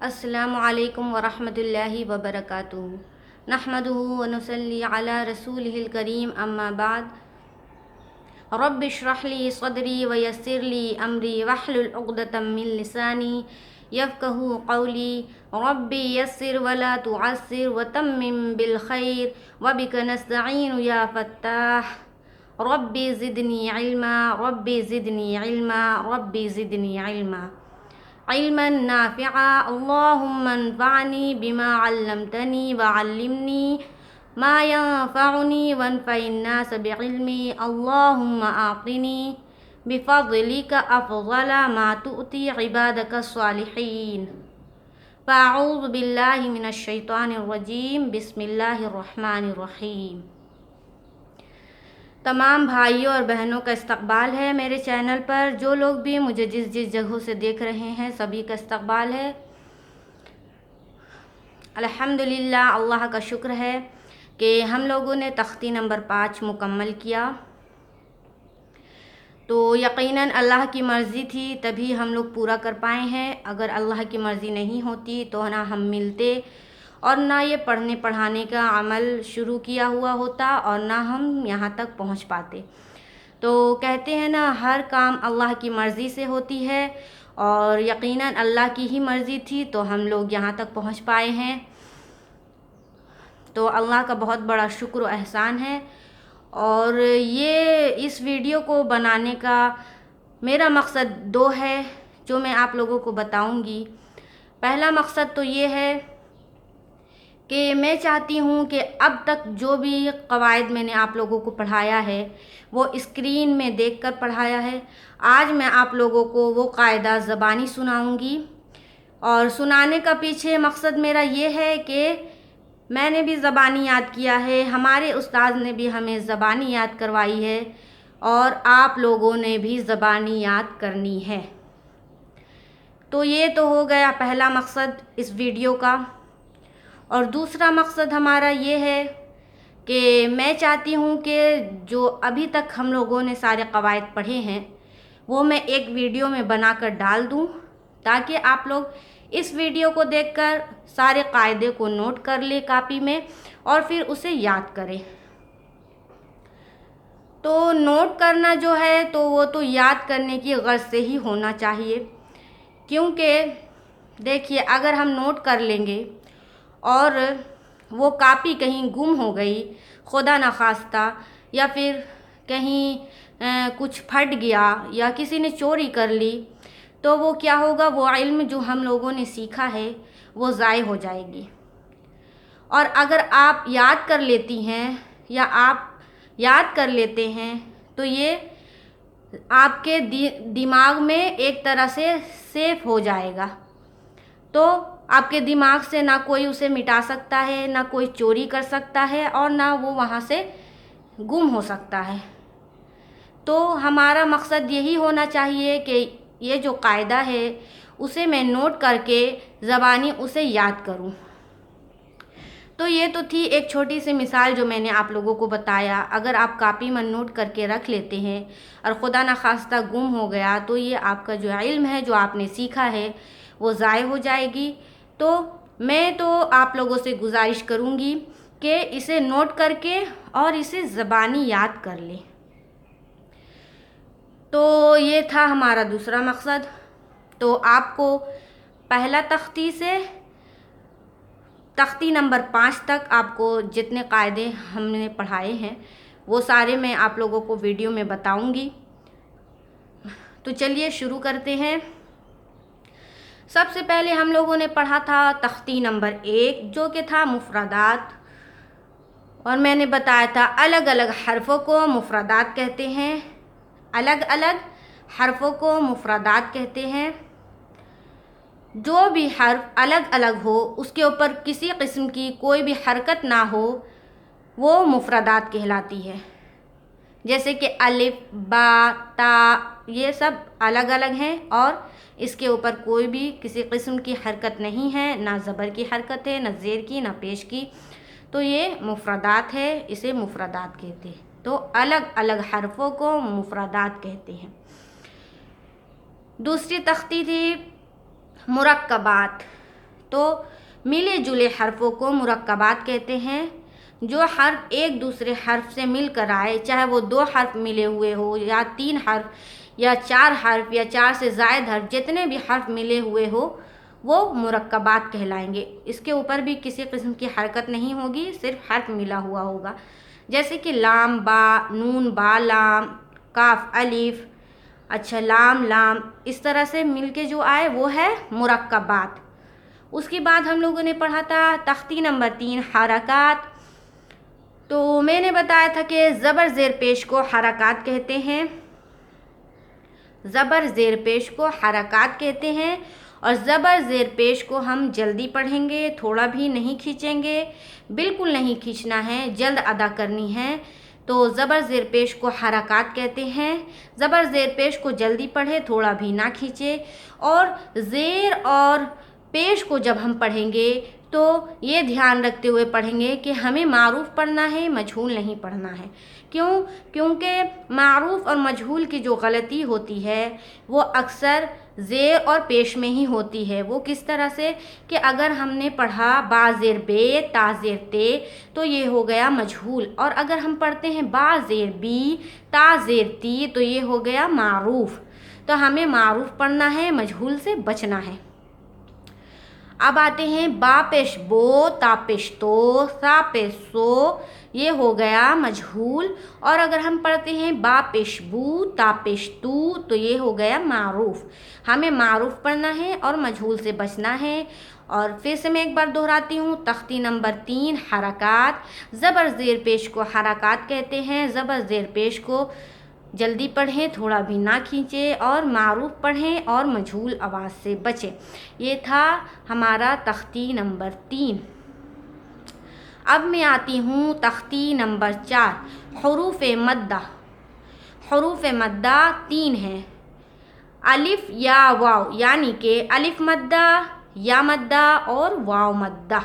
السلام علیکم ورحمۃ اللہ وبرکاتہ۔ نحمدہ ونصلی علی رسولہ الکریم، اما بعد۔ رب اشرح لی صدری ویسر لی امری واحلل عقدۃ من لسانی یفقہوا قولی۔ رب یسر ولا تعسر وتمم بالخیر وبک نستعین یا فتاح۔ رب زدنی علما، رب زدنی علما، رب زدنی علما، علما نافعا۔ اللہم انفعنی بما علمتنی وعلمنی ما ينفعنی وانفع الناس بعلمی۔ اللہم اعطنی بفضلک افضل ما تؤتی عبادک الصالحین۔ فاعوذ باللہ من الشیطان الرجیم، بسم اللہ الرحمن الرحیم۔ تمام بھائیوں اور بہنوں کا استقبال ہے میرے چینل پر۔ جو لوگ بھی مجھے جس جگہوں سے دیکھ رہے ہیں سبھی کا استقبال ہے۔ الحمدللہ، اللہ کا شکر ہے کہ ہم لوگوں نے تختی نمبر 5 مکمل کیا۔ تو یقیناً اللہ کی مرضی تھی تبھی ہم لوگ پورا کر پائے ہیں۔ اگر اللہ کی مرضی نہیں ہوتی تو نہ ہم ملتے اور نہ یہ پڑھنے پڑھانے کا عمل شروع کیا ہوا ہوتا اور نہ ہم یہاں تک پہنچ پاتے۔ تو کہتے ہیں نا، ہر کام اللہ کی مرضی سے ہوتی ہے، اور یقیناً اللہ کی ہی مرضی تھی تو ہم لوگ یہاں تک پہنچ پائے ہیں۔ تو اللہ کا بہت بڑا شکر و احسان ہے۔ اور یہ اس ویڈیو کو بنانے کا میرا مقصد 2 ہے جو میں آپ لوگوں کو بتاؤں گی۔ پہلا مقصد تو یہ ہے کہ میں چاہتی ہوں کہ اب تک جو بھی قواعد میں نے آپ لوگوں کو پڑھایا ہے وہ اسکرین میں دیکھ کر پڑھایا ہے۔ آج میں آپ لوگوں کو وہ قاعدہ زبانی سناؤں گی، اور سنانے کا پیچھے مقصد میرا یہ ہے کہ میں نے بھی زبانی یاد کیا ہے، ہمارے استاد نے بھی ہمیں زبانی یاد کروائی ہے، اور آپ لوگوں نے بھی زبانی یاد کرنی ہے۔ تو یہ تو ہو گیا پہلا مقصد اس ویڈیو کا۔ اور دوسرا مقصد ہمارا یہ ہے کہ میں چاہتی ہوں کہ جو ابھی تک ہم لوگوں نے سارے قواعد پڑھے ہیں وہ میں ایک ویڈیو میں بنا کر ڈال دوں، تاکہ آپ لوگ اس ویڈیو کو دیکھ کر سارے قاعدے کو نوٹ کر لیں کاپی میں اور پھر اسے یاد کریں۔ تو نوٹ کرنا جو ہے تو وہ تو یاد کرنے کی غرض سے ہی ہونا چاہیے، کیونکہ دیکھیے اگر ہم نوٹ کر لیں گے اور وہ کاپی کہیں گم ہو گئی خدا نخواستہ، یا پھر کہیں کچھ پھٹ گیا یا کسی نے چوری کر لی، تو وہ کیا ہوگا، وہ علم جو ہم لوگوں نے سیکھا ہے وہ ضائع ہو جائے گی۔ اور اگر آپ یاد کر لیتی ہیں یا آپ یاد کر لیتے ہیں تو یہ آپ کے دماغ میں ایک طرح سے سیف ہو جائے گا، تو آپ کے دماغ سے نہ کوئی اسے مٹا سکتا ہے، نہ کوئی چوری کر سکتا ہے، اور نہ وہ وہاں سے گم ہو سکتا ہے۔ تو ہمارا مقصد یہی ہونا چاہیے کہ یہ جو قاعدہ ہے اسے میں نوٹ کر کے زبانی اسے یاد کروں۔ تو یہ تو تھی ایک چھوٹی سی مثال جو میں نے آپ لوگوں کو بتایا۔ اگر آپ کاپی میں نوٹ کر کے رکھ لیتے ہیں اور خدا نخواستہ گم ہو گیا تو یہ آپ کا جو علم ہے جو آپ نے سیکھا ہے وہ ضائع ہو جائے گی۔ تو میں تو آپ لوگوں سے گزارش کروں گی کہ اسے نوٹ کر کے اور اسے زبانی یاد کر لیں۔ تو یہ تھا ہمارا دوسرا مقصد۔ تو آپ کو پہلا تختی سے تختی نمبر 5 تک آپ کو جتنے قاعدے ہم نے پڑھائے ہیں وہ سارے میں آپ لوگوں کو ویڈیو میں بتاؤں گی۔ تو چلیے شروع کرتے ہیں۔ سب سے پہلے ہم لوگوں نے پڑھا تھا تختی نمبر 1 جو کہ تھا مفردات، اور میں نے بتایا تھا الگ الگ حرفوں کو مفردات کہتے ہیں۔ الگ الگ حرفوں کو مفردات کہتے ہیں۔ جو بھی حرف الگ الگ ہو، اس کے اوپر کسی قسم کی کوئی بھی حرکت نہ ہو، وہ مفردات کہلاتی ہے۔ جیسے کہ الف، با، تا، یہ سب الگ الگ ہیں اور اس کے اوپر کوئی بھی کسی قسم کی حرکت نہیں ہے، نہ زبر کی حرکت ہے، نہ زیر کی، نہ پیش کی، تو یہ مفردات ہے، اسے مفردات کہتے ہیں۔ تو الگ الگ حرفوں کو مفردات کہتے ہیں۔ دوسری تختی تھی مرکبات، تو ملے جلے حرفوں کو مرکبات کہتے ہیں۔ جو حرف ایک دوسرے حرف سے مل کر آئے، چاہے وہ 2 حرف ملے ہوئے ہو یا 3 حرف یا 4 حرف یا 4 سے زائد حرف، جتنے بھی حرف ملے ہوئے ہو وہ مرکبات کہلائیں گے۔ اس کے اوپر بھی کسی قسم کی حرکت نہیں ہوگی، صرف حرف ملا ہوا ہوگا، جیسے کہ لام با، نون با لام، کاف الف، اچھا لام لام، اس طرح سے مل کے جو آئے وہ ہے مرکبات۔ اس کے بعد ہم لوگوں نے پڑھا تھا تختی نمبر 3 حرکات۔ تو میں نے بتایا تھا کہ زبر زیر پیش کو حرکات کہتے ہیں، زبر زیر پیش کو حرکات کہتے ہیں، اور زبر زیر پیش کو ہم جلدی پڑھیں گے، تھوڑا بھی نہیں کھینچیں گے، بالکل نہیں کھینچنا ہے، جلد ادا کرنی ہے۔ تو زبر زیر پیش کو حرکات کہتے ہیں۔ زبر زیر پیش کو جلدی پڑھے، تھوڑا بھی نہ کھینچے، اور زیر اور پیش کو جب ہم پڑھیں گے تو یہ دھیان رکھتے ہوئے پڑھیں گے کہ ہمیں معروف پڑھنا ہے، مجہول نہیں پڑھنا ہے۔ کیونکہ معروف اور مجہول کی جو غلطی ہوتی ہے وہ اکثر زیر اور پیش میں ہی ہوتی ہے۔ وہ کس طرح سے کہ اگر ہم نے پڑھا با زیر بے تا زیر تے تو یہ ہو گیا مجہول، اور اگر ہم پڑھتے ہیں با زیر بی تا زیر تی تو یہ ہو گیا معروف۔ تو ہمیں معروف پڑھنا ہے، مجہول سے بچنا ہے۔ اب آتے ہیں با پیش بو تا پیش تو سا پیش سو، یہ ہو گیا مجہول، اور اگر ہم پڑھتے ہیں با پیش بو تا پیش تو یہ ہو گیا معروف۔ ہمیں معروف پڑھنا ہے اور مجہول سے بچنا ہے۔ اور پھر سے میں ایک بار دہراتی ہوں، تختی نمبر 3 حرکات۔ زبر زیر پیش کو حرکات کہتے ہیں، زبر زیر پیش کو جلدی پڑھیں، تھوڑا بھی نہ کھینچیں، اور معروف پڑھیں اور مجہول آواز سے بچیں۔ یہ تھا ہمارا تختی نمبر 3۔ اب میں آتی ہوں تختی نمبر 4 حروف مدہ۔ حروف مدہ 3 ہیں، الف یا واو، یعنی کہ الف مدہ، یا مدہ اور واو مدہ۔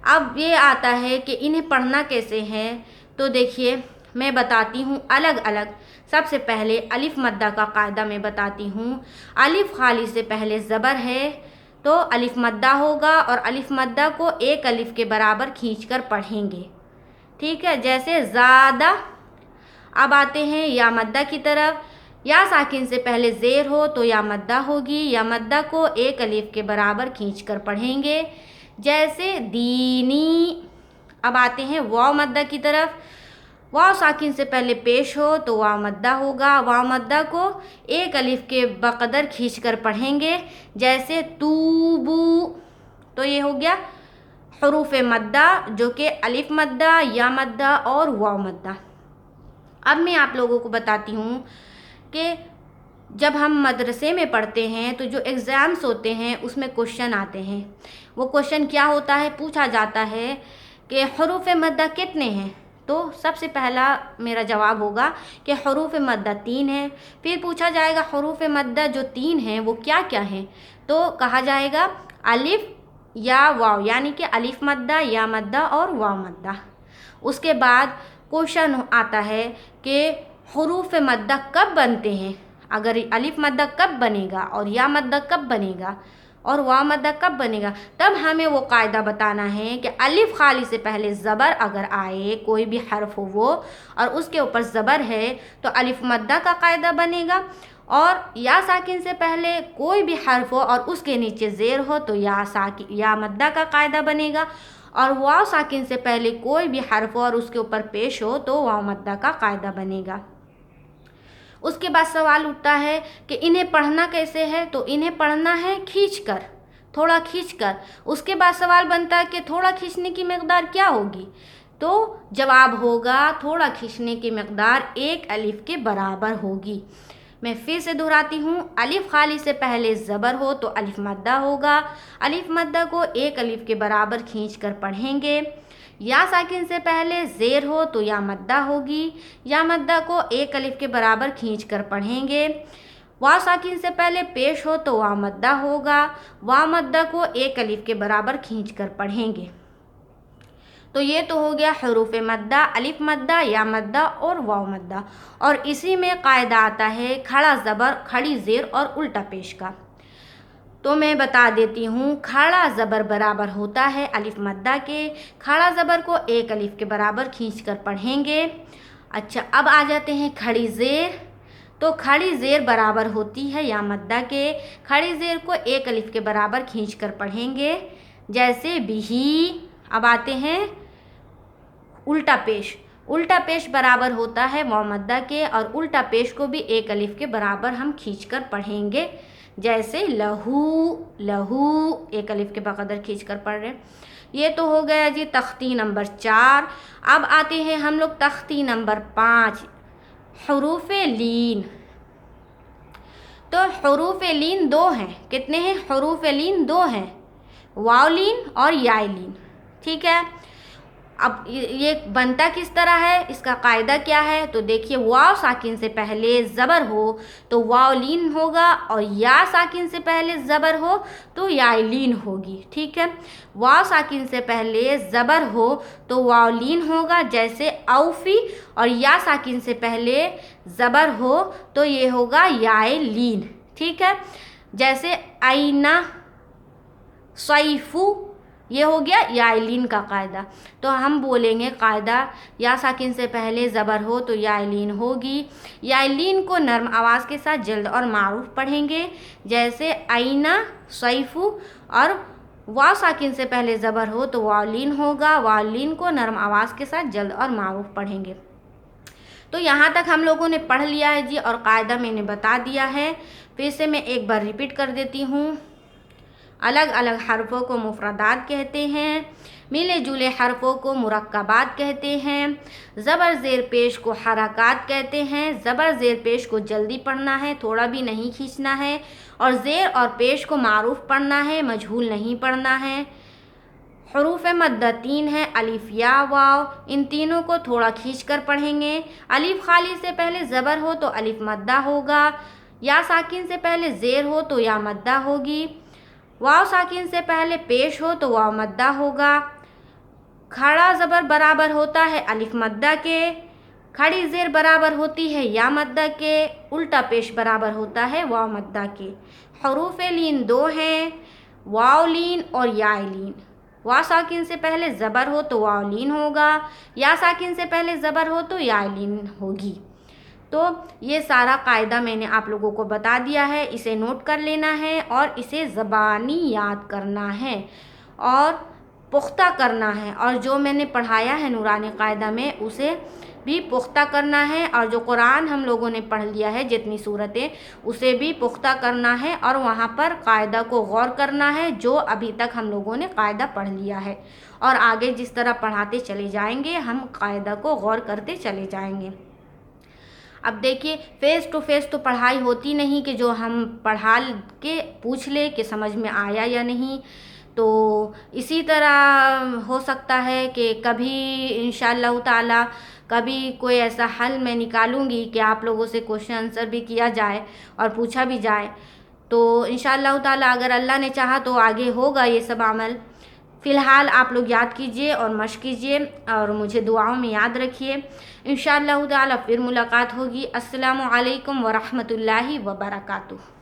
اب یہ آتا ہے کہ انہیں پڑھنا کیسے ہے، تو دیکھیے میں بتاتی ہوں الگ الگ۔ سب سے پہلے الف مدہ کا قاعدہ میں بتاتی ہوں۔ الف خالی سے پہلے زبر ہے تو الف مدہ ہوگا، اور الف مدہ کو ایک الف کے برابر کھینچ کر پڑھیں گے، ٹھیک ہے، جیسے زیادہ۔ اب آتے ہیں یا مدہ کی طرف۔ یا ساکن سے پہلے زیر ہو تو یا مدہ ہوگی، یا مدہ کو ایک الف کے برابر کھینچ کر پڑھیں گے، جیسے دینی۔ اب آتے ہیں واو مدہ کی طرف۔ واو ساکن سے پہلے پیش ہو تو واو مدہ ہوگا، واو مدہ کو ایک الف کے بقدر کھینچ کر پڑھیں گے، جیسے توبو۔ تو یہ ہو گیا حروف مدہ، جو کہ الف مدہ، یا مدہ اور واو مدہ۔ اب میں آپ لوگوں کو بتاتی ہوں کہ جب ہم مدرسے میں پڑھتے ہیں تو جو ایگزامس ہوتے ہیں اس میں کوشچن آتے ہیں۔ وہ کوشچن کیا ہوتا ہے، پوچھا جاتا ہے کہ حروف مدہ کتنے ہیں، تو سب سے پہلا میرا جواب ہوگا کہ حروف مدہ 3 ہیں۔ پھر پوچھا جائے گا حروف مدہ جو 3 ہیں وہ کیا کیا ہیں، تو کہا جائے گا الف یا واو، یعنی کہ الف مدہ، یا مدہ اور واو مدہ۔ اس کے بعد کوشچن آتا ہے کہ حروف مدہ کب بنتے ہیں، اگر الف مدہ کب بنے گا اور یا مدہ کب بنے گا اور واو مدہ کب بنے گا، تب ہمیں وہ قاعدہ بتانا ہے کہ الف خالی سے پہلے زبر اگر آئے، کوئی بھی حرف ہو وہ، اور اس کے اوپر زبر ہے تو الف مدہ کا قاعدہ بنے گا، اور یا ساکن سے پہلے کوئی بھی حرف ہو اور اس کے نیچے زیر ہو تو یا مدہ کا قاعدہ بنے گا، اور واو ساکن سے پہلے کوئی بھی حرف ہو اور اس کے اوپر پیش ہو تو واو مدہ کا قاعدہ بنے گا۔ اس کے بعد سوال اٹھتا ہے کہ انہیں پڑھنا کیسے ہے، تو انہیں پڑھنا ہے کھینچ کر، تھوڑا کھینچ کر۔ اس کے بعد سوال بنتا ہے کہ تھوڑا کھینچنے کی مقدار کیا ہوگی، تو جواب ہوگا تھوڑا کھینچنے کی مقدار ایک الف کے برابر ہوگی۔ میں پھر سے دہراتی ہوں، الف خالی سے پہلے زبر ہو تو الف مدہ ہوگا، الف مدہ کو ایک الف کے برابر کھینچ کر پڑھیں گے۔ یا ساکن سے پہلے زیر ہو تو یا مدہ ہوگی، یا مدہ کو ایک الف کے برابر کھینچ کر پڑھیں گے۔ واو ساکن سے پہلے پیش ہو تو واو مدہ ہوگا، واو مدہ کو ایک الف کے برابر کھینچ کر پڑھیں گے۔ تو یہ تو ہو گیا حروف مدہ، الف مدہ، یا مدہ اور واو مدہ، اور اسی میں قاعدہ آتا ہے کھڑا زبر، کھڑی زیر اور الٹا پیش کا۔ تو میں بتا دیتی ہوں، کھڑا زبر برابر ہوتا ہے الف مدہ کے، کھڑا زبر کو ایک الف کے برابر کھینچ کر پڑھیں گے۔ اچھا، اب آ جاتے ہیں کھڑی زیر، تو کھڑی زیر برابر ہوتی ہے یا مدہ کے، کھڑی زیر کو ایک الف کے برابر کھینچ کر پڑھیں گے، جیسے بھی۔ اب آتے ہیں الٹا پیش، الٹا پیش برابر ہوتا ہے واو مدہ کے، اور الٹا پیش کو بھی ایک الف کے برابر ہم کھینچ کر پڑھیں گے، جیسے لہو، لہو ایک الف کے بقدر کھینچ کر پڑھ رہے ہیں۔ یہ تو ہو گیا جی تختی نمبر 4۔ اب آتے ہیں ہم لوگ تختی نمبر 5، حروف لین۔ تو حروف لین 2 ہیں، کتنے ہیں؟ حروف لین 2 ہیں، واو لین اور یا لین، ٹھیک ہے۔ اب یہ بنتا کس طرح ہے، اس کا قاعدہ کیا ہے؟ تو دیکھیے، واو ساکن سے پہلے زبر ہو تو واو لین ہوگا، اور یا ساکن سے پہلے زبر ہو تو یا لین ہوگی، ٹھیک ہے۔ واو ساکن سے پہلے زبر ہو تو واو لین ہوگا، جیسے اوفی، اور یا ساکن سے پہلے زبر ہو تو یہ ہوگا یا لین، ٹھیک ہے۔ جیسے آئینہ، صیفو، یہ ہو گیا یا لین کا قاعدہ۔ تو ہم بولیں گے قاعدہ، یا ساکن سے پہلے زبر ہو تو یا لین ہوگی، یا لین کو نرم آواز کے ساتھ جلد اور معروف پڑھیں گے، جیسے آئینہ، صیفو، اور واو ساکن سے پہلے زبر ہو تو واو لین ہوگا، واو لین کو نرم آواز کے ساتھ جلد اور معروف پڑھیں گے۔ تو یہاں تک ہم لوگوں نے پڑھ لیا ہے جی، اور قاعدہ میں نے بتا دیا ہے۔ پھر سے میں ایک بار ریپیٹ کر دیتی ہوں۔ الگ الگ حرفوں کو مفردات کہتے ہیں، ملے جلے حرفوں کو مرکبات کہتے ہیں، زبر زیر پیش کو حرکات کہتے ہیں۔ زبر زیر پیش کو جلدی پڑھنا ہے، تھوڑا بھی نہیں کھینچنا ہے، اور زیر اور پیش کو معروف پڑھنا ہے، مجہول نہیں پڑھنا ہے۔ حروف مدہ 3 ہیں، الف، یا، واو، ان تینوں کو تھوڑا کھینچ کر پڑھیں گے۔ الف خالی سے پہلے زبر ہو تو الف مدہ ہوگا، یا ساکن سے پہلے زیر ہو تو یا مدہ ہوگی، واو ساکن سے پہلے پیش ہو تو واو مدہ ہوگا۔ کھڑا زبر برابر ہوتا ہے الف مدہ کے، کھڑی زیر برابر ہوتی ہے یا مدہ کے، الٹا پیش برابر ہوتا ہے واو مدہ کے۔ حروف لین 2 ہیں، واو لین اور یا لین۔ واو ساکن سے پہلے زبر ہو تو واو لین ہوگا، یا ساکن سے پہلے زبر ہو تو یا لین ہوگی۔ تو یہ سارا قاعدہ میں نے آپ لوگوں کو بتا دیا ہے، اسے نوٹ کر لینا ہے اور اسے زبانی یاد کرنا ہے اور پختہ کرنا ہے، اور جو میں نے پڑھایا ہے نورانی قاعدہ میں اسے بھی پختہ کرنا ہے، اور جو قرآن ہم لوگوں نے پڑھ لیا ہے جتنی صورتیں اسے بھی پختہ کرنا ہے، اور وہاں پر قاعدہ کو غور کرنا ہے جو ابھی تک ہم لوگوں نے قاعدہ پڑھ لیا ہے، اور آگے جس طرح پڑھاتے چلے جائیں گے ہم قاعدہ کو غور کرتے چلے جائیں گے۔ اب دیکھیے، فیس ٹو فیس تو پڑھائی ہوتی نہیں کہ جو ہم پڑھا کے پوچھ لے کہ سمجھ میں آیا یا نہیں، تو اسی طرح ہو سکتا ہے کہ کبھی انشاءاللہ تعالی کبھی کوئی ایسا حل میں نکالوں گی کہ آپ لوگوں سے کوشچن آنسر بھی کیا جائے اور پوچھا بھی جائے، تو انشاءاللہ تعالی اگر اللہ نے چاہا تو آگے ہوگا یہ سب عمل۔ فی الحال آپ لوگ یاد کیجئے اور مشق کیجئے اور مجھے دعاؤں میں یاد رکھیے۔ انشاءاللہ تعالی پھر ملاقات ہوگی۔ السلام علیکم ورحمۃ اللہ وبرکاتہ۔